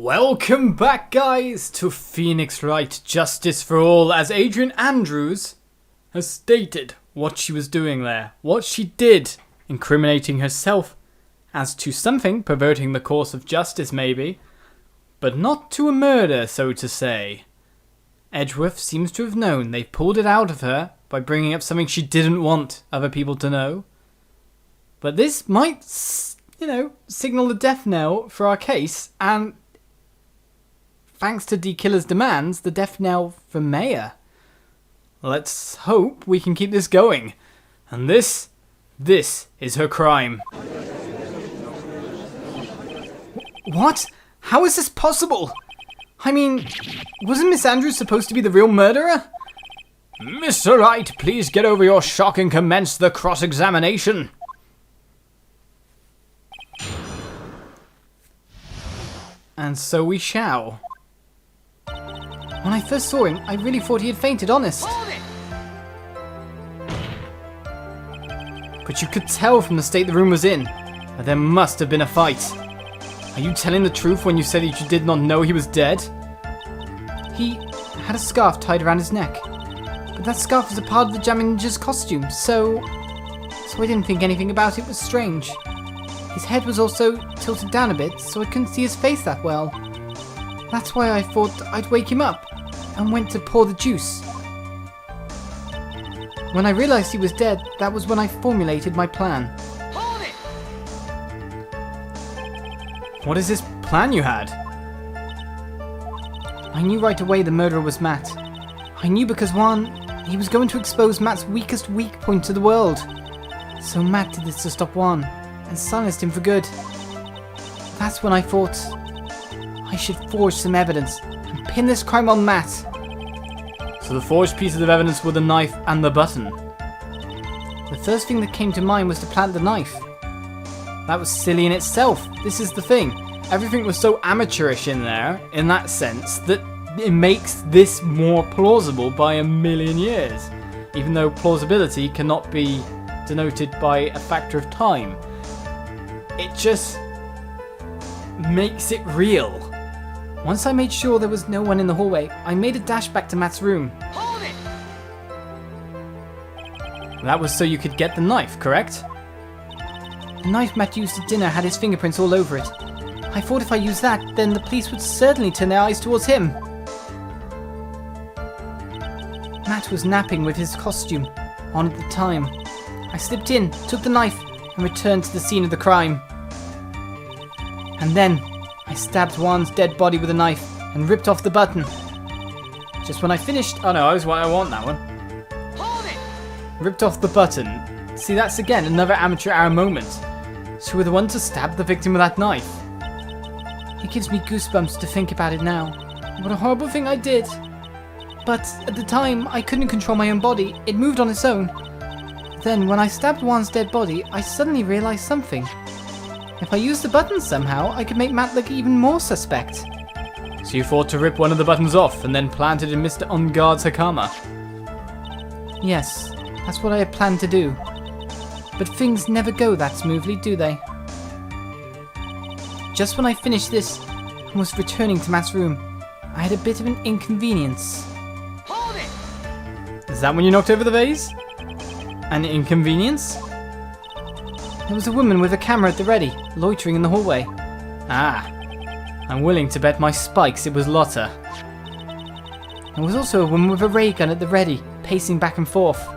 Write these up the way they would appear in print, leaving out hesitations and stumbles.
Welcome back, guys, to Phoenix Wright Justice for All, as Adrian Andrews has stated what she was doing there, what she did, incriminating herself as to something, perverting the course of justice maybe, but not to a murder, so to say. Edgeworth seems to have known. They've pulled it out of her by bringing up something she didn't want other people to know. But this might, signal the death knell for our case, and thanks to D. Killer's demands, the death knell for Mayor. Let's hope we can keep this going. And this is her crime. What? How is this possible? I mean, wasn't Miss Andrews supposed to be the real murderer? Mr. Wright, please get over your shock and commence the cross-examination. And so we shall. When I first saw him, I really thought he had fainted, honest. But you could tell from the state the room was in that there must have been a fight. Are you telling the truth when you said that you did not know he was dead? He had a scarf tied around his neck. But that scarf was a part of the Jamming Ninja's costume, so I didn't think anything about it was strange. His head was also tilted down a bit, so I couldn't see his face that well. That's why I thought I'd wake him up and went to pour the juice. When I realized he was dead, that was when I formulated my plan. Hold it! What is this plan you had? I knew right away the murderer was Matt. I knew because, one, he was going to expose Matt's weakest weak point to the world. So Matt did this to stop Juan and silenced him for good. That's when I thought I should forge some evidence and pin this crime on Matt. So the forged pieces of evidence were the knife and the button. The first thing that came to mind was to plant the knife. That was silly in itself. This is the thing. Everything was so amateurish in there, in that sense, that it makes this more plausible by a million years. Even though plausibility cannot be denoted by a factor of time. It just makes it real. Once I made sure there was no one in the hallway, I made a dash back to Matt's room. Hold it! That was so you could get the knife, correct? The knife Matt used at dinner had his fingerprints all over it. I thought if I used that, then the police would certainly turn their eyes towards him. Matt was napping with his costume on at the time. I slipped in, took the knife, and returned to the scene of the crime. And then I stabbed Juan's dead body with a knife and ripped off the button. Just when I finished... Oh no, I want that one. Hold it! Ripped off the button. See, that's again another amateur hour moment. So you were the one to stab the victim with that knife. It gives me goosebumps to think about it now. What a horrible thing I did. But at the time, I couldn't control my own body. It moved on its own. Then, when I stabbed Juan's dead body, I suddenly realized something. If I used the button somehow, I could make Matt look even more suspect. So you thought to rip one of the buttons off and then plant it in Mr. Engarde's Hakama? Yes, that's what I had planned to do. But things never go that smoothly, do they? Just when I finished this and was returning to Matt's room, I had a bit of an inconvenience. Hold it! Is that when you knocked over the vase? An inconvenience? There was a woman with a camera at the ready, loitering in the hallway. Ah, I'm willing to bet my spikes it was Lotta. There was also a woman with a ray gun at the ready, pacing back and forth.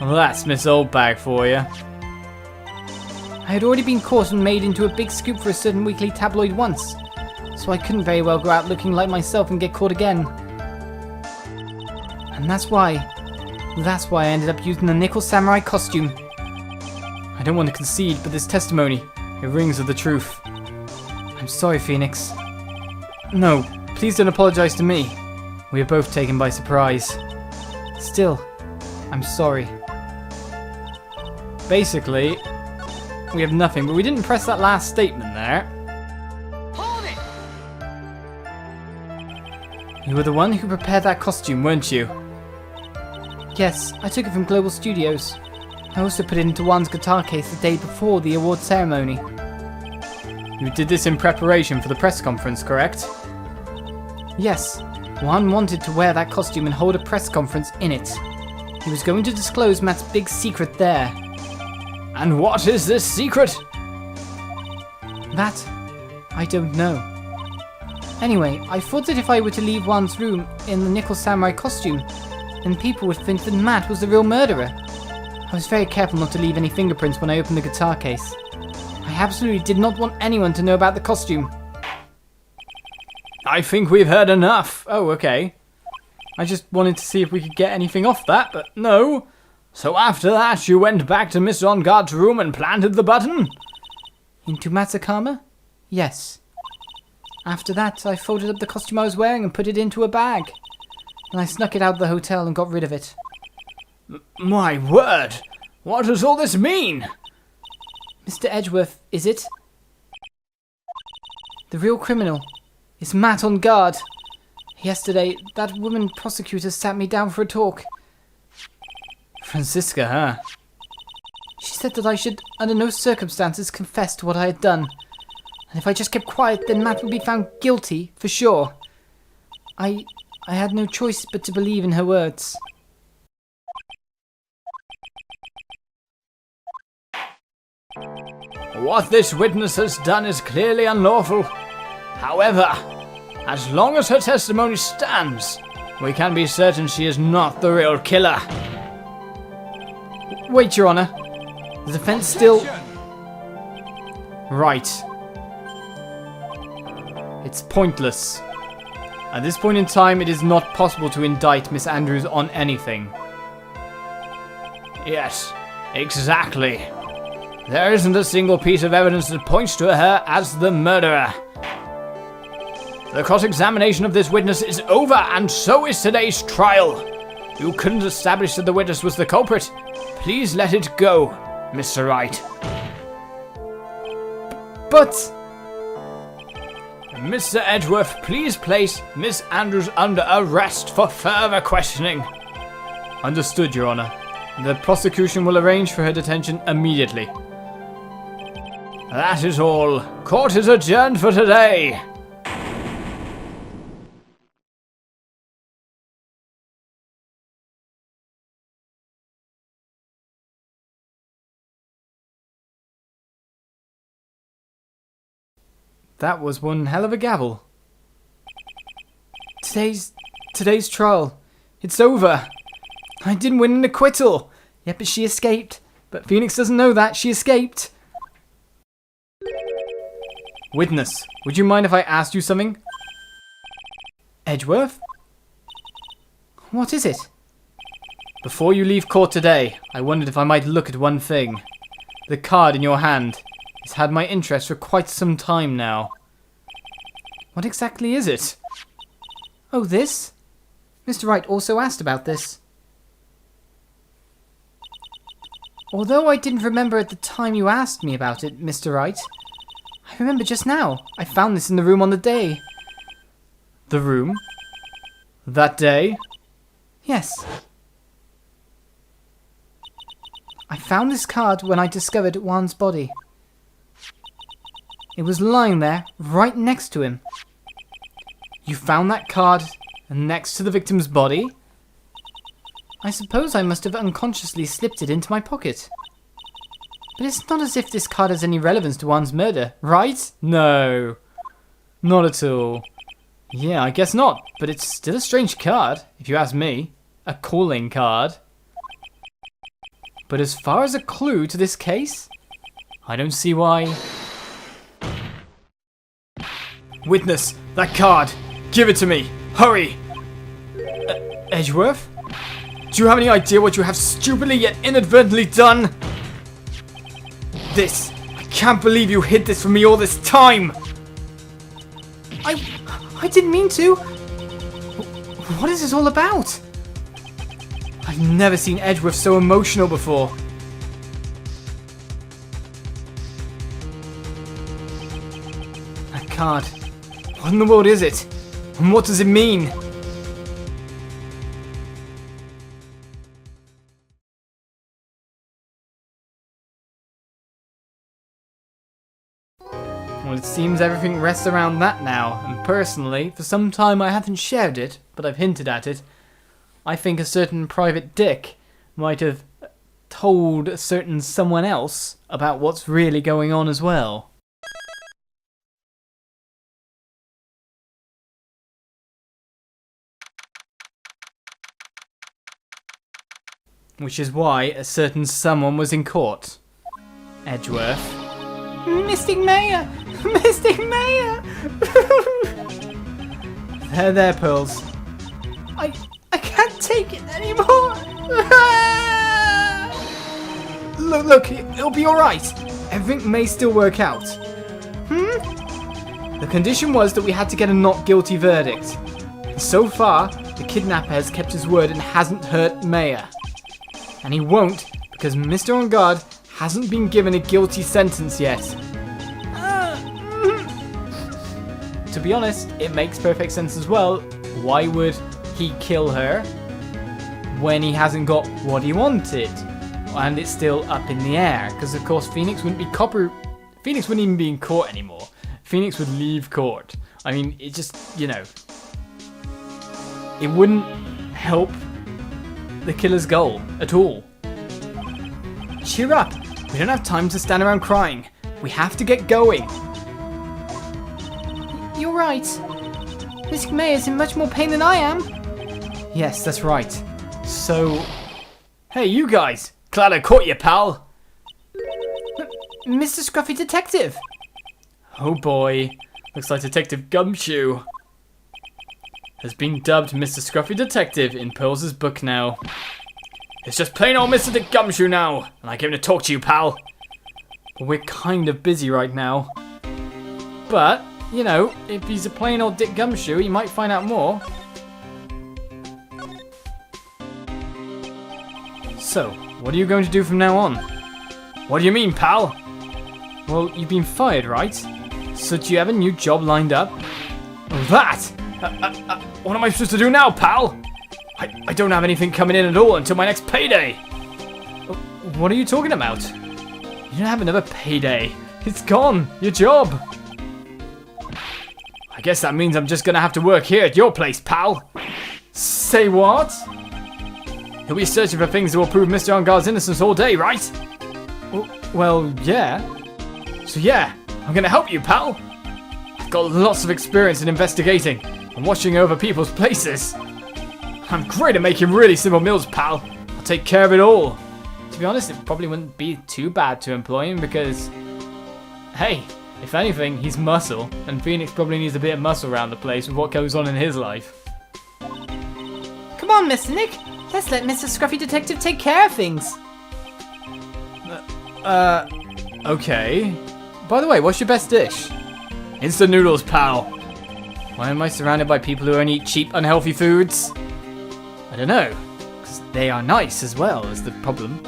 Well, that's Miss Oldbag for you. I had already been caught and made into a big scoop for a certain weekly tabloid once, so I couldn't very well go out looking like myself and get caught again. And that's why I ended up using the nickel samurai costume. I don't want to concede, but this testimony, it rings with the truth. I'm sorry, Phoenix. No, please don't apologize to me. We are both taken by surprise. Still, I'm sorry. Basically, we have nothing, but we didn't press that last statement there. Hold it! You were the one who prepared that costume, weren't you? Yes, I took it from Global Studios. I also put it into Juan's guitar case the day before the award ceremony. You did this in preparation for the press conference, correct? Yes. Juan wanted to wear that costume and hold a press conference in it. He was going to disclose Matt's big secret there. And what is this secret? That, I don't know. Anyway, I thought that if I were to leave Juan's room in the Nickel Samurai costume, then people would think that Matt was the real murderer. I was very careful not to leave any fingerprints when I opened the guitar case. I absolutely did not want anyone to know about the costume. I think we've heard enough. Oh, okay. I just wanted to see if we could get anything off that, but no. So after that, you went back to Miss Engarde's room and planted the button? Into Matsukama? Yes. After that, I folded up the costume I was wearing and put it into a bag. Then I snuck it out of the hotel and got rid of it. My word! What does all this mean? Mr. Edgeworth, is it? The real criminal is Matt Engarde. Yesterday, that woman prosecutor sat me down for a talk. Francisca, huh? She said that I should, under no circumstances, confess to what I had done. And if I just kept quiet, then Matt would be found guilty, for sure. I had no choice but to believe in her words. What this witness has done is clearly unlawful. However, as long as her testimony stands, we can be certain she is not the real killer. Wait, Your Honor. The defense still... Right. It's pointless. At this point in time, it is not possible to indict Miss Andrews on anything. Yes, exactly. There isn't a single piece of evidence that points to her as the murderer. The cross-examination of this witness is over, and so is today's trial. You couldn't establish that the witness was the culprit. Please let it go, Mr. Wright. But... Mr. Edgeworth, please place Miss Andrews under arrest for further questioning. Understood, Your Honor. The prosecution will arrange for her detention immediately. That is all. Court is adjourned for today. That was one hell of a gavel. Today's trial. It's over. I didn't win an acquittal. Yeah, but she escaped. But Phoenix doesn't know that. She escaped. Witness, would you mind if I asked you something? Edgeworth? What is it? Before you leave court today, I wondered if I might look at one thing. The card in your hand. It's had my interest for quite some time now. What exactly is it? Oh, this? Mr. Wright also asked about this. Although I didn't remember at the time you asked me about it, Mr. Wright, I remember just now. I found this in the room on the day. The room? That day? Yes. I found this card when I discovered Juan's body. It was lying there, right next to him. You found that card next to the victim's body? I suppose I must have unconsciously slipped it into my pocket. But it's not as if this card has any relevance to Juan's murder, right? No. Not at all. Yeah, I guess not, but it's still a strange card, if you ask me. A calling card. But as far as a clue to this case, I don't see why... Witness, that card! Give it to me! Hurry! Edgeworth? Do you have any idea what you have stupidly yet inadvertently done? This! I can't believe you hid this from me all this time! I didn't mean to! What is this all about? I've never seen Edgeworth so emotional before. That card. What in the world is it? And what does it mean? Well, it seems everything rests around that now, and personally, for some time I haven't shared it, but I've hinted at it. I think a certain Private Dick might have told a certain someone else about what's really going on as well. Which is why a certain someone was in court. Edgeworth. Mystic Mayor! Mystic Mayor! There, Pearls. I can't take it anymore! Look, it'll be alright. Everything may still work out. The condition was that we had to get a not guilty verdict. And so far, the kidnapper has kept his word and hasn't hurt Mayor. And he won't, because Mr. Engarde hasn't been given a guilty sentence yet. To be honest, it makes perfect sense as well. Why would he kill her when he hasn't got what he wanted? And it's still up in the air, because of course Phoenix wouldn't even be in court anymore. Phoenix would leave court. I mean, it just, it wouldn't help the killer's goal at all. Cheer up! We don't have time to stand around crying. We have to get going. You're right. Mystic Mayor's in much more pain than I am. Yes, that's right. So... Hey, you guys! Glad I caught you, pal! Mr. Scruffy Detective! Oh boy. Looks like Detective Gumshoe has been dubbed Mr. Scruffy Detective in Pearls' book now. It's just plain old Mr. Dick Gumshoe now, and I came to talk to you, pal. But we're kind of busy right now. But, if he's a plain old Dick Gumshoe, you might find out more. So, what are you going to do from now on? What do you mean, pal? Well, you've been fired, right? So do you have a new job lined up? Oh, that! What am I supposed to do now, pal? I don't have anything coming in at all until my next payday. What are you talking about? You don't have another payday. It's gone. Your job. I guess that means I'm just gonna have to work here at your place, pal. Say what? He'll be searching for things that will prove Mr. Engarde's innocence all day, right? Well, yeah. So yeah, I'm gonna help you, pal. I've got lots of experience in investigating and watching over people's places. I'm great at making really simple meals, pal. I'll take care of it all. To be honest, it probably wouldn't be too bad to employ him because, hey, if anything, he's muscle, and Phoenix probably needs a bit of muscle around the place with what goes on in his life. Come on, Mr. Nick. Let's let Mr. Scruffy Detective take care of things. Okay. By the way, what's your best dish? Instant noodles, pal. Why am I surrounded by people who only eat cheap, unhealthy foods? I don't know, because they are nice as well as the problem.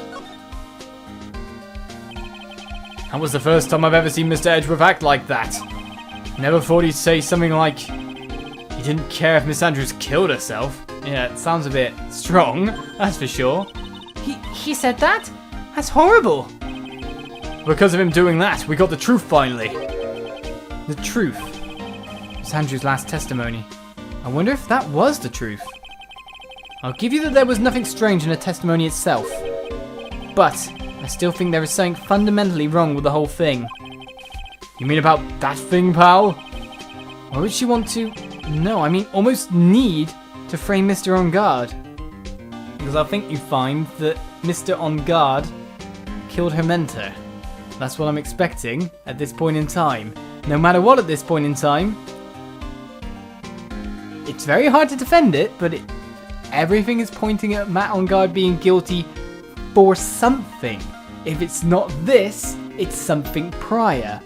That was the first time I've ever seen Mr. Edgeworth act like that. Never thought he'd say something like he didn't care if Miss Andrews killed herself. Yeah, it sounds a bit strong, that's for sure. He said that? That's horrible. Because of him doing that, we got the truth finally. The truth. Miss Andrews' last testimony. I wonder if that was the truth. I'll give you that there was nothing strange in her testimony itself. But I still think there is something fundamentally wrong with the whole thing. You mean about that thing, pal? Why would she want to... No, I mean almost need to frame Mr. Engarde. Because I think you find that Mr. Engarde killed her mentor. That's what I'm expecting at this point in time. No matter what at this point in time. It's very hard to defend it, but everything is pointing at Matt Engarde being guilty for something. If it's not this, it's something prior.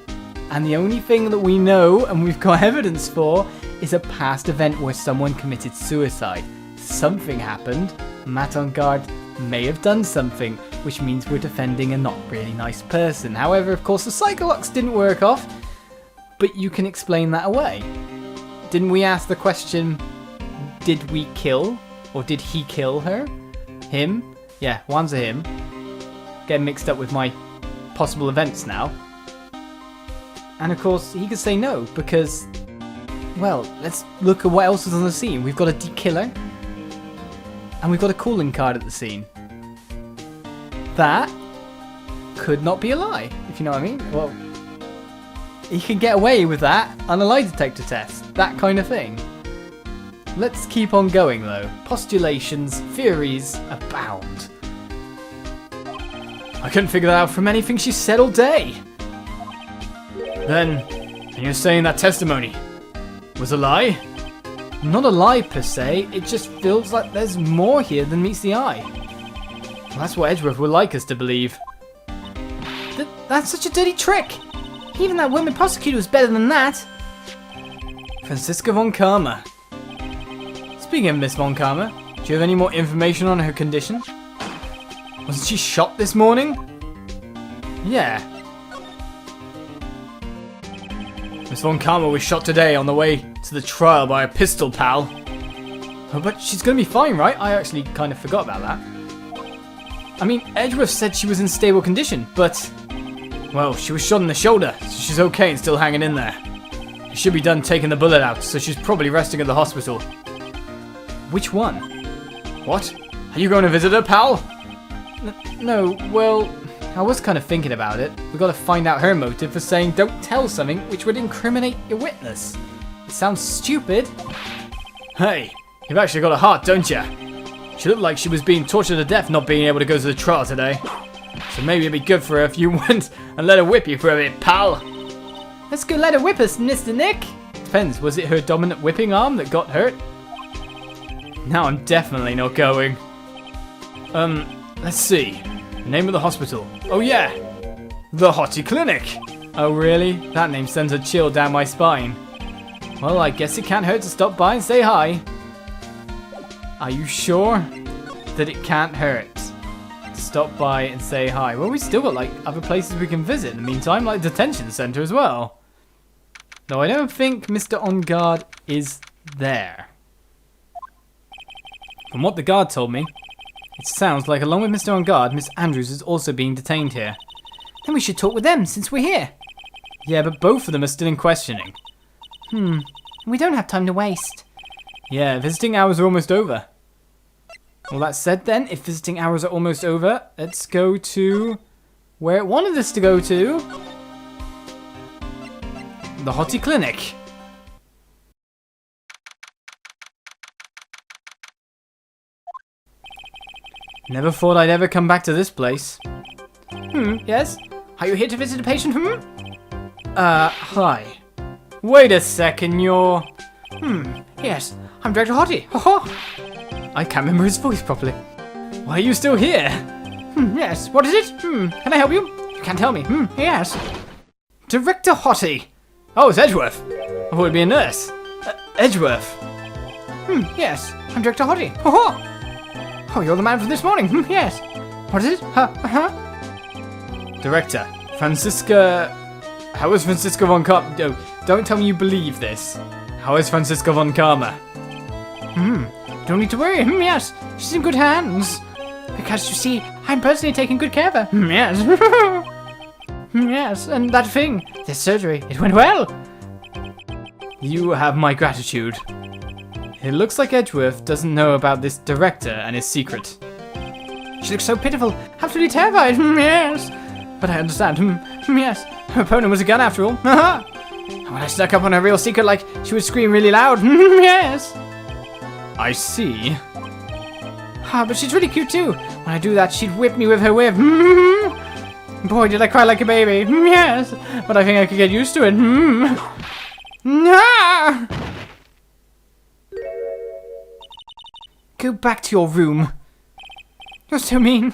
And the only thing that we know and we've got evidence for is a past event where someone committed suicide. Something happened. Matt Engarde may have done something, which means we're defending a not really nice person. However, of course, the Psycholox didn't work off, but you can explain that away. Didn't we ask the question, did we kill? Or did he kill her? Him? Yeah, one's a him. Getting mixed up with my possible events now. And of course, he could say no, because, well, let's look at what else is on the scene. We've got a killer, and we've got a calling card at the scene. That could not be a lie, if you know what I mean. Well, he can get away with that on a lie detector test, that kind of thing. Let's keep on going though. Postulations, theories abound. I couldn't figure that out from anything she said all day. Then, you're saying that testimony was a lie? Not a lie per se, it just feels like there's more here than meets the eye. Well, that's what Edgeworth would like us to believe. That's such a dirty trick! Even that woman prosecutor was better than that! Franziska von Karma. Speaking of Miss von Karma, do you have any more information on her condition? Wasn't she shot this morning? Yeah. Miss von Karma was shot today on the way to the trial by a pistol pal. Oh, but she's gonna be fine, right? I actually kind of forgot about that. I mean, Edgeworth said she was in stable condition, but... well, she was shot in the shoulder, so she's okay and still hanging in there. She should be done taking the bullet out, so she's probably resting at the hospital. Which one? What? Are you going to visit her, pal? No, well, I was kind of thinking about it. We've got to find out her motive for saying don't tell something which would incriminate your witness. It sounds stupid. Hey, you've actually got a heart, don't you? She looked like she was being tortured to death not being able to go to the trial today. So maybe it'd be good for her if you went and let her whip you for a bit, pal. Let's go let her whip us, Mr. Nick. Depends, was it her dominant whipping arm that got hurt? Now I'm definitely not going. Let's see. Name of the hospital. Oh yeah, the Hottie Clinic. Oh really? That name sends a chill down my spine. Well, I guess it can't hurt to stop by and say hi. Are you sure that it can't hurt to stop by and say hi? Well, we still got like other places we can visit in the meantime, like detention center as well. Though I don't think Mr. Engarde is there. From what the guard told me, it sounds like along with Mr. Engarde, Miss Andrews is also being detained here. Then we should talk with them since we're here. Yeah, but both of them are still in questioning. We don't have time to waste. Yeah, visiting hours are almost over. Well, that said then, if visiting hours are almost over, let's go to where it wanted us to go to. The Hottie Clinic. Never thought I'd ever come back to this place. Yes? Are you here to visit a patient? Hi. Wait a second, you're... Yes, I'm Director Hottie. I can't remember his voice properly. Why are you still here? Yes, what is it? Can I help you? You can't tell me. Yes. Director Hottie. Oh, it's Edgeworth. I thought it'd be a nurse. Edgeworth. Yes, I'm Director Hottie. Oh, you're the man from this morning. Yes. What is it? Director, Franziska... How is Franziska von Karma... Oh, don't tell me you believe this. How is Franziska von Karma? Don't need to worry. Yes, she's in good hands. Because, you see, I'm personally taking good care of her. Yes. Yes, and that thing, this surgery, it went well. You have my gratitude. It looks like Edgeworth doesn't know about this director and his secret. She looks so pitiful, absolutely terrified. Yes. But I understand. Yes. Her opponent was a gun after all. When I snuck up on her real secret, like, she would scream really loud. Yes. I see. But she's really cute too. When I do that, she'd whip me with her whip. Boy, did I cry like a baby. Yes. But I think I could get used to it. Go back to your room. You're so mean.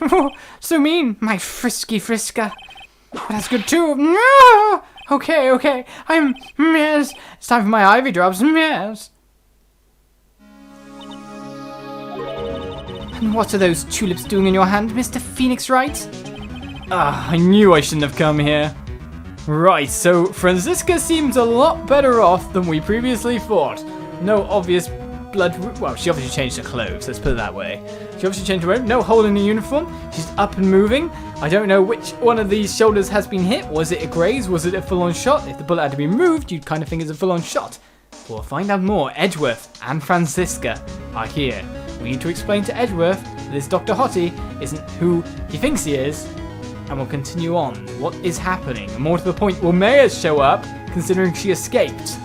So mean, my frisky Friska. But that's good too. No! Okay. Yes. It's time for my ivy drops. Yes. And what are those tulips doing in your hand, Mr. Phoenix Wright? I knew I shouldn't have come here. Right, so Franziska seems a lot better off than we previously thought. No obvious blood... Well, she obviously changed her clothes, let's put it that way. She obviously changed her own. No hole in the uniform. She's up and moving. I don't know which one of these shoulders has been hit. Was it a graze? Was it a full-on shot? If the bullet had to be moved, you'd kind of think it's a full-on shot. We'll find out more. Edgeworth and Franziska are here. We need to explain to Edgeworth that this Dr. Hottie isn't who he thinks he is. And we'll continue on. What is happening? And more to the point, will Maya show up, considering she escaped?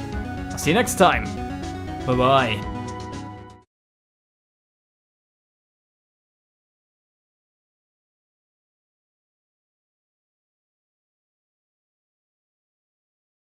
I'll see you next time. Bye-bye.